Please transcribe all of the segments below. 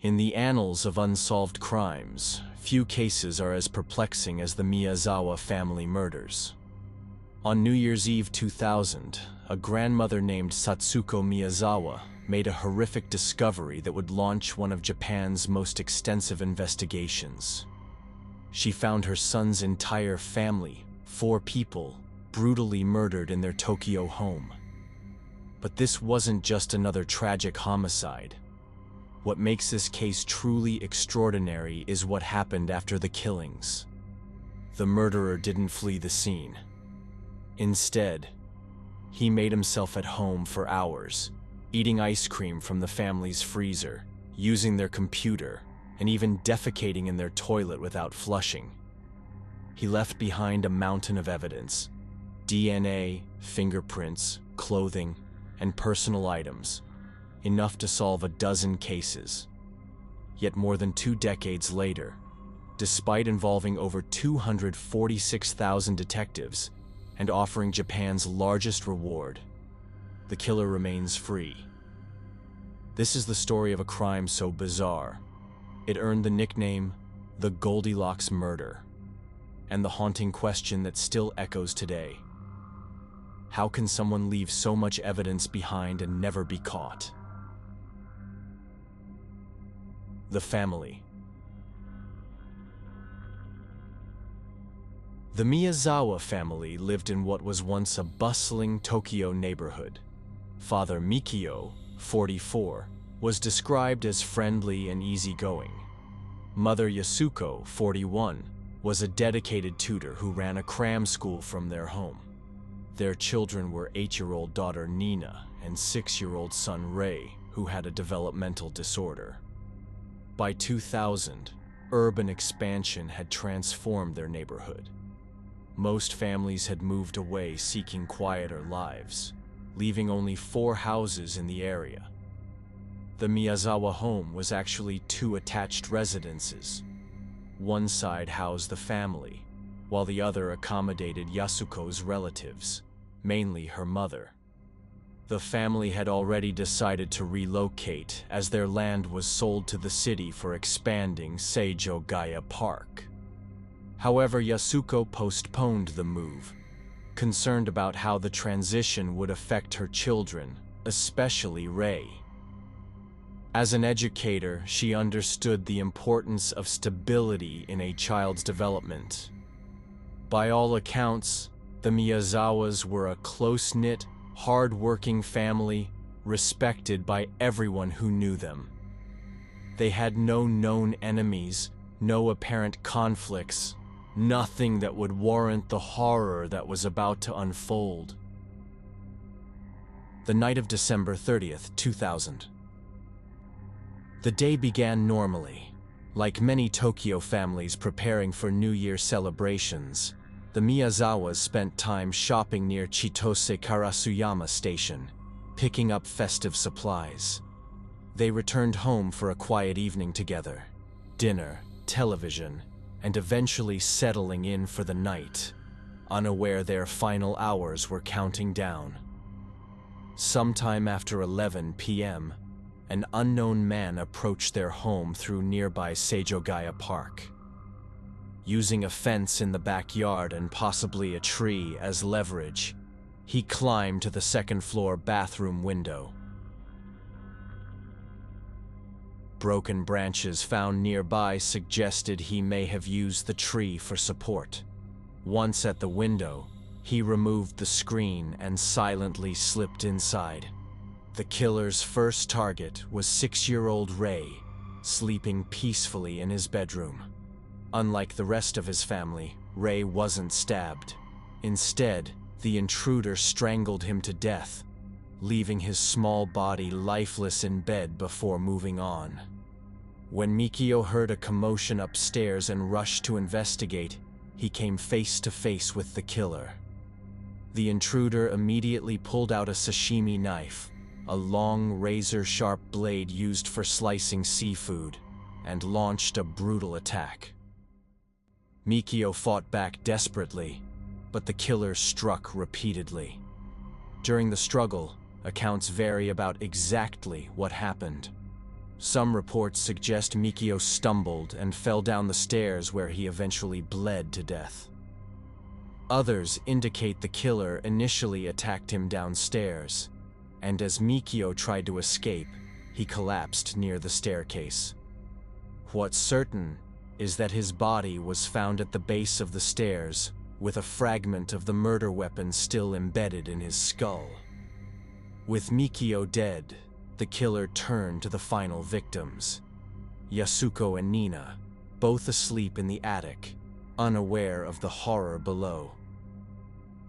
In the annals of unsolved crimes, few cases are as perplexing as the Miyazawa family murders. On New Year's Eve 2000, a grandmother named Satsuko Miyazawa made a horrific discovery that would launch one of Japan's most extensive investigations. She found her son's entire family, 4 people, brutally murdered in their Tokyo home. But this wasn't just another tragic homicide. What makes this case truly extraordinary is what happened after the killings. The murderer didn't flee the scene. Instead, he made himself at home for hours, eating ice cream from the family's freezer, using their computer, and even defecating in their toilet without flushing. He left behind a mountain of evidence: DNA, fingerprints, clothing, and personal items, enough to solve a dozen cases. Yet more than 2 decades later, despite involving over 246,000 detectives and offering Japan's largest reward, the killer remains free. This is the story of a crime so bizarre, it earned the nickname the Goldilocks Murder, and the haunting question that still echoes today: how can someone leave so much evidence behind and never be caught? The family. The Miyazawa family lived in what was once a bustling Tokyo neighborhood. Father Mikio, 44, was described as friendly and easygoing. Mother Yasuko, 41, was a dedicated tutor who ran a cram school from their home. Their children were 8-year-old daughter Nina and 6-year-old son Ray, who had a developmental disorder. By 2000, urban expansion had transformed their neighborhood. Most families had moved away seeking quieter lives, leaving only 4 houses in the area. The Miyazawa home was actually 2 attached residences. One side housed the family, while the other accommodated Yasuko's relatives, mainly her mother. The family had already decided to relocate as their land was sold to the city for expanding Setagaya Park. However, Yasuko postponed the move, concerned about how the transition would affect her children, especially Ray. As an educator, she understood the importance of stability in a child's development. By all accounts, the Miyazawas were a close-knit, hard-working family, respected by everyone who knew them. They had no known enemies, no apparent conflicts, nothing that would warrant the horror that was about to unfold. The night of December 30th, 2000. The day began normally. Like many Tokyo families preparing for New Year celebrations, the Miyazawas spent time shopping near Chitose Karasuyama Station, picking up festive supplies. They returned home for a quiet evening together: dinner, television, and eventually settling in for the night, unaware their final hours were counting down. Sometime after 11 p.m., an unknown man approached their home through nearby Setagaya Park. Using a fence in the backyard and possibly a tree as leverage, he climbed to the second-floor bathroom window. Broken branches found nearby suggested he may have used the tree for support. Once at the window, he removed the screen and silently slipped inside. The killer's first target was 6-year-old Ray, sleeping peacefully in his bedroom. Unlike the rest of his family, Ray wasn't stabbed. Instead, the intruder strangled him to death, leaving his small body lifeless in bed before moving on. When Mikio heard a commotion upstairs and rushed to investigate, he came face to face with the killer. The intruder immediately pulled out a sashimi knife, a long razor-sharp blade used for slicing seafood, and launched a brutal attack. Mikio fought back desperately, but the killer struck repeatedly. During the struggle, accounts vary about exactly what happened. Some reports suggest Mikio stumbled and fell down the stairs where he eventually bled to death. Others indicate the killer initially attacked him downstairs, and as Mikio tried to escape, he collapsed near the staircase. What's certain is that his body was found at the base of the stairs, with a fragment of the murder weapon still embedded in his skull. With Mikio dead, the killer turned to the final victims, Yasuko and Nina, both asleep in the attic, unaware of the horror below.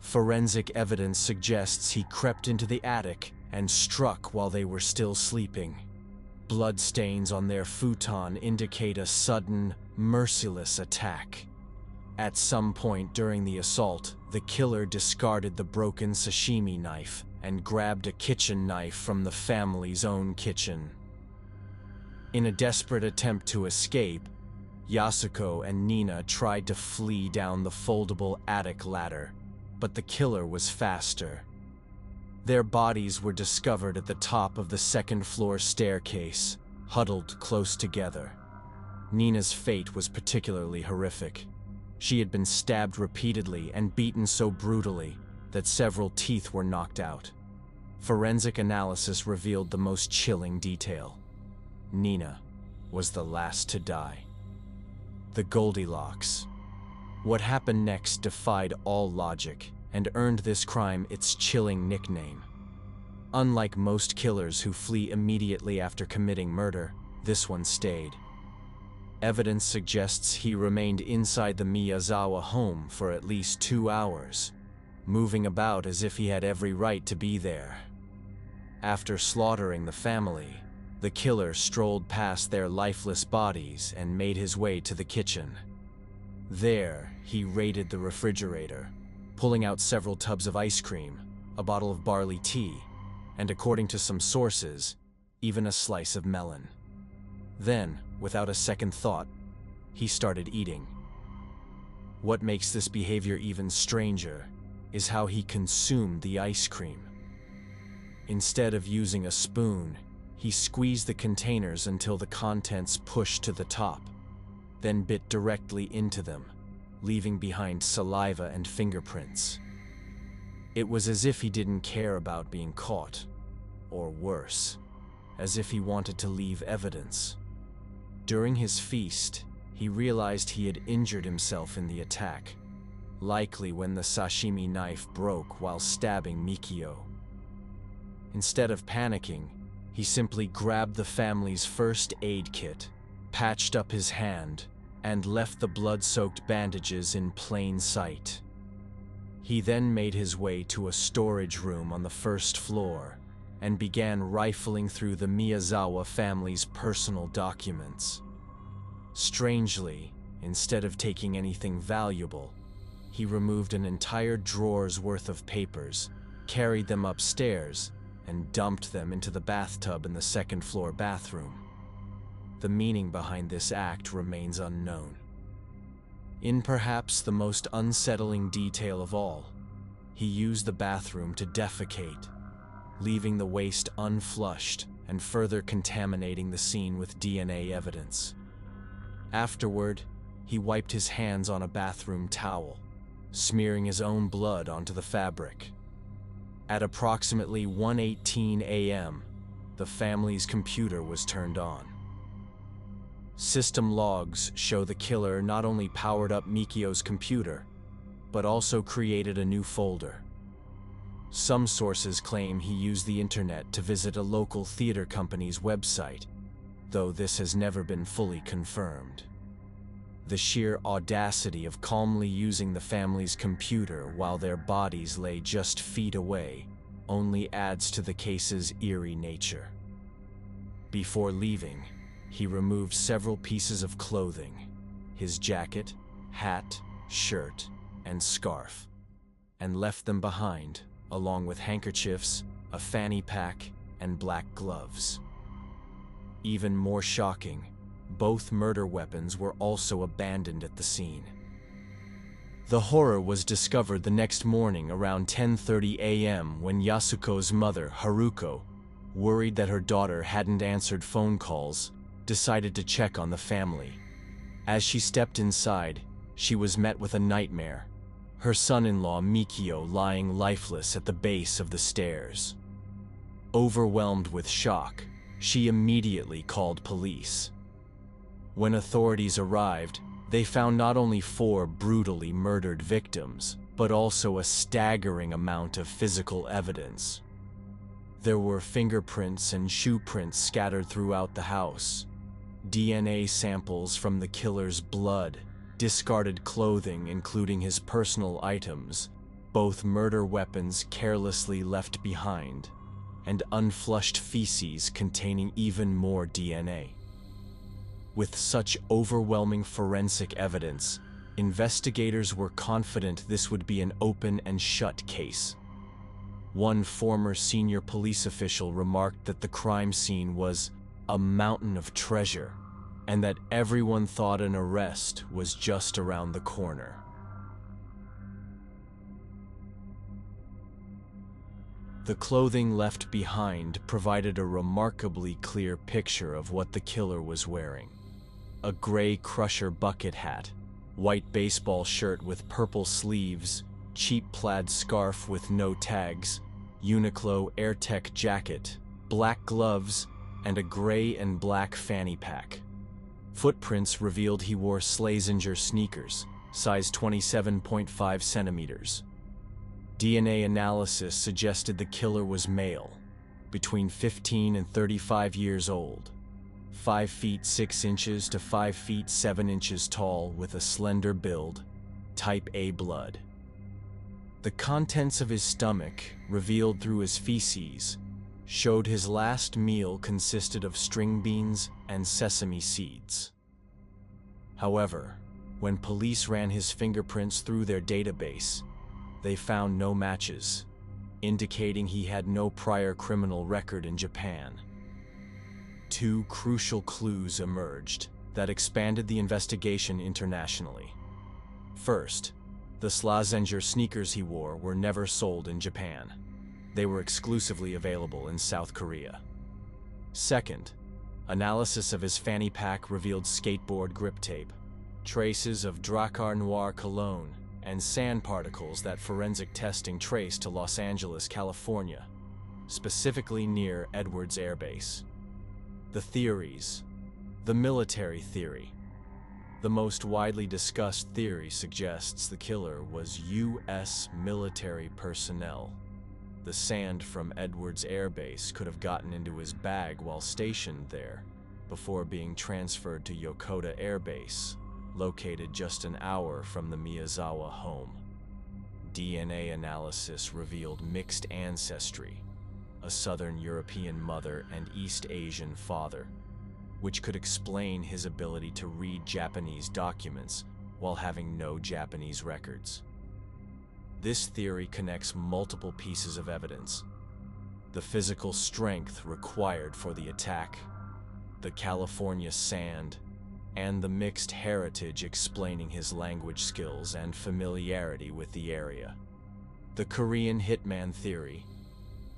Forensic evidence suggests he crept into the attic and struck while they were still sleeping. Bloodstains on their futon indicate a sudden, merciless attack. At some point during the assault, the killer discarded the broken sashimi knife and grabbed a kitchen knife from the family's own kitchen. In a desperate attempt to escape, Yasuko and Nina tried to flee down the foldable attic ladder, but the killer was faster. Their bodies were discovered at the top of the second-floor staircase, huddled close together. Nina's fate was particularly horrific. She had been stabbed repeatedly and beaten so brutally that several teeth were knocked out. Forensic analysis revealed the most chilling detail. Nina was the last to die. The Goldilocks. What happened next defied all logic and earned this crime its chilling nickname. Unlike most killers who flee immediately after committing murder, this one stayed. Evidence suggests he remained inside the Miyazawa home for at least 2 hours, moving about as if he had every right to be there. After slaughtering the family, the killer strolled past their lifeless bodies and made his way to the kitchen. There, he raided the refrigerator, pulling out several tubs of ice cream, a bottle of barley tea, and according to some sources, even a slice of melon. Then, without a second thought, he started eating. What makes this behavior even stranger is how he consumed the ice cream. Instead of using a spoon, he squeezed the containers until the contents pushed to the top, then bit directly into them, leaving behind saliva and fingerprints. It was as if he didn't care about being caught, or worse, as if he wanted to leave evidence. During his feast, he realized he had injured himself in the attack, likely when the sashimi knife broke while stabbing Mikio. Instead of panicking, he simply grabbed the family's first aid kit, patched up his hand, and left the blood-soaked bandages in plain sight. He then made his way to a storage room on the first floor and began rifling through the Miyazawa family's personal documents. Strangely, instead of taking anything valuable, he removed an entire drawer's worth of papers, carried them upstairs, and dumped them into the bathtub in the second-floor bathroom. The meaning behind this act remains unknown. In perhaps the most unsettling detail of all, he used the bathroom to defecate, leaving the waste unflushed and further contaminating the scene with DNA evidence. Afterward, he wiped his hands on a bathroom towel, smearing his own blood onto the fabric. At approximately 1:18 a.m., the family's computer was turned on. System logs show the killer not only powered up Mikio's computer, but also created a new folder. Some sources claim he used the internet to visit a local theater company's website, though this has never been fully confirmed. The sheer audacity of calmly using the family's computer while their bodies lay just feet away only adds to the case's eerie nature. Before leaving, he removed several pieces of clothing, his jacket, hat, shirt, and scarf, and left them behind, along with handkerchiefs, a fanny pack, and black gloves. Even more shocking, both murder weapons were also abandoned at the scene. The horror was discovered the next morning around 10:30 a.m. when Yasuko's mother, Haruko, worried that her daughter hadn't answered phone calls, decided to check on the family. As she stepped inside, she was met with a nightmare. Her son-in-law Mikio lying lifeless at the base of the stairs. Overwhelmed with shock, she immediately called police. When authorities arrived, they found not only 4 brutally murdered victims, but also a staggering amount of physical evidence. There were fingerprints and shoe prints scattered throughout the house, DNA samples from the killer's blood, discarded clothing including his personal items, both murder weapons carelessly left behind, and unflushed feces containing even more DNA. With such overwhelming forensic evidence, investigators were confident this would be an open and shut case. One former senior police official remarked that the crime scene was a mountain of treasure, and that everyone thought an arrest was just around the corner. The clothing left behind provided a remarkably clear picture of what the killer was wearing. A gray Crusher bucket hat, white baseball shirt with purple sleeves, cheap plaid scarf with no tags, Uniqlo AirTech jacket, black gloves, and a gray and black fanny pack. Footprints revealed he wore Slazenger sneakers, size 27.5 centimeters. DNA analysis suggested the killer was male, between 15 and 35 years old, 5 feet 6 inches to 5 feet 7 inches tall with a slender build, type A blood. The contents of his stomach, revealed through his feces, showed his last meal consisted of string beans and sesame seeds. However, when police ran his fingerprints through their database, they found no matches, indicating he had no prior criminal record in Japan. 2 crucial clues emerged that expanded the investigation internationally. First, the Slazenger sneakers he wore were never sold in Japan. They were exclusively available in South Korea. Second, analysis of his fanny pack revealed skateboard grip tape, traces of Drakkar Noir cologne, and sand particles that forensic testing traced to Los Angeles, California, specifically near Edwards Air Base. The theories. The military theory. The most widely discussed theory suggests the killer was U.S. military personnel. The sand from Edwards Air Base could have gotten into his bag while stationed there, before being transferred to Yokota Air Base, located just an hour from the Miyazawa home. DNA analysis revealed mixed ancestry, a Southern European mother and East Asian father, which could explain his ability to read Japanese documents while having no Japanese records. This theory connects multiple pieces of evidence: the physical strength required for the attack, the California sand, and the mixed heritage explaining his language skills and familiarity with the area. The Korean hitman theory.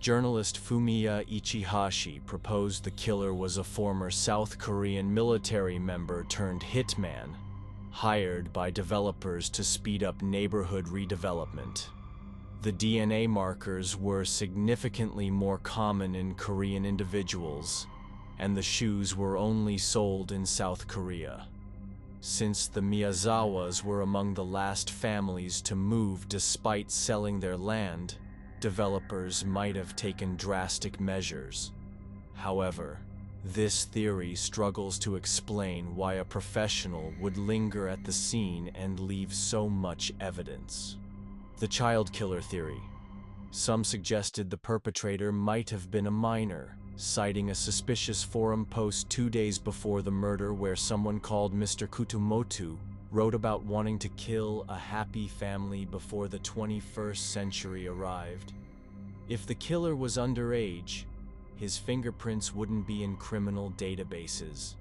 Journalist Fumiya Ichihashi proposed the killer was a former South Korean military member turned hitman, hired by developers to speed up neighborhood redevelopment. The DNA markers were significantly more common in Korean individuals, and the shoes were only sold in South Korea. Since the Miyazawas were among the last families to move despite selling their land, developers might have taken drastic measures. However, this theory struggles to explain why a professional would linger at the scene and leave so much evidence. The child killer theory. Some suggested the perpetrator might have been a minor, citing a suspicious forum post 2 days before the murder where someone called Mr. Kutumoto wrote about wanting to kill a happy family before the 21st century arrived. If the killer was underage, his fingerprints wouldn't be in criminal databases.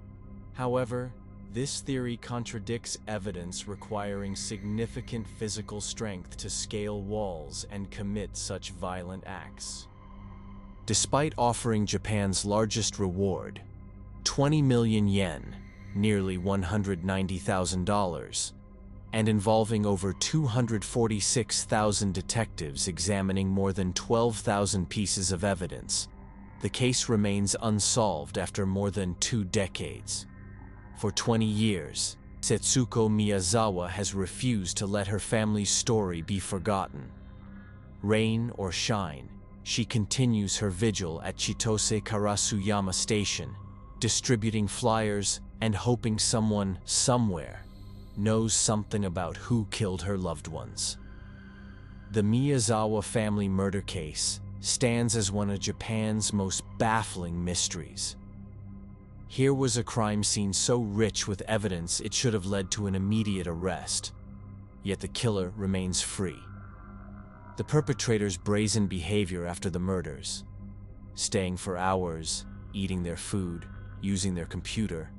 However, this theory contradicts evidence requiring significant physical strength to scale walls and commit such violent acts. Despite offering Japan's largest reward, 20 million yen, nearly $190,000, and involving over 246,000 detectives examining more than 12,000 pieces of evidence, the case remains unsolved after more than 2 decades. For 20 years, Setsuko Miyazawa has refused to let her family's story be forgotten. Rain or shine, she continues her vigil at Chitose Karasuyama Station, distributing flyers and hoping someone, somewhere, knows something about who killed her loved ones. The Miyazawa family murder case stands as one of Japan's most baffling mysteries. Here was a crime scene so rich with evidence it should have led to an immediate arrest, yet the killer remains free. The perpetrator's brazen behavior after the murders, staying for hours, eating their food, using their computer,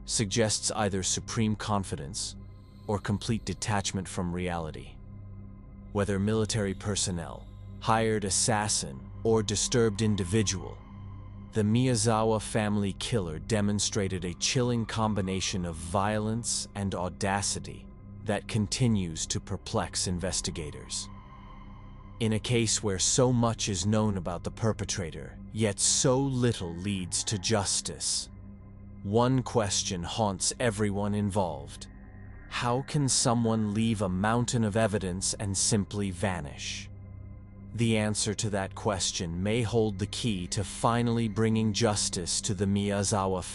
suggests either supreme confidence or complete detachment from reality. Whether military personnel, hired assassin, or disturbed individual, the Miyazawa family killer demonstrated a chilling combination of violence and audacity that continues to perplex investigators. In a case where so much is known about the perpetrator, yet so little leads to justice, one question haunts everyone involved. How can someone leave a mountain of evidence and simply vanish? The answer to that question may hold the key to finally bringing justice to the Miyazawa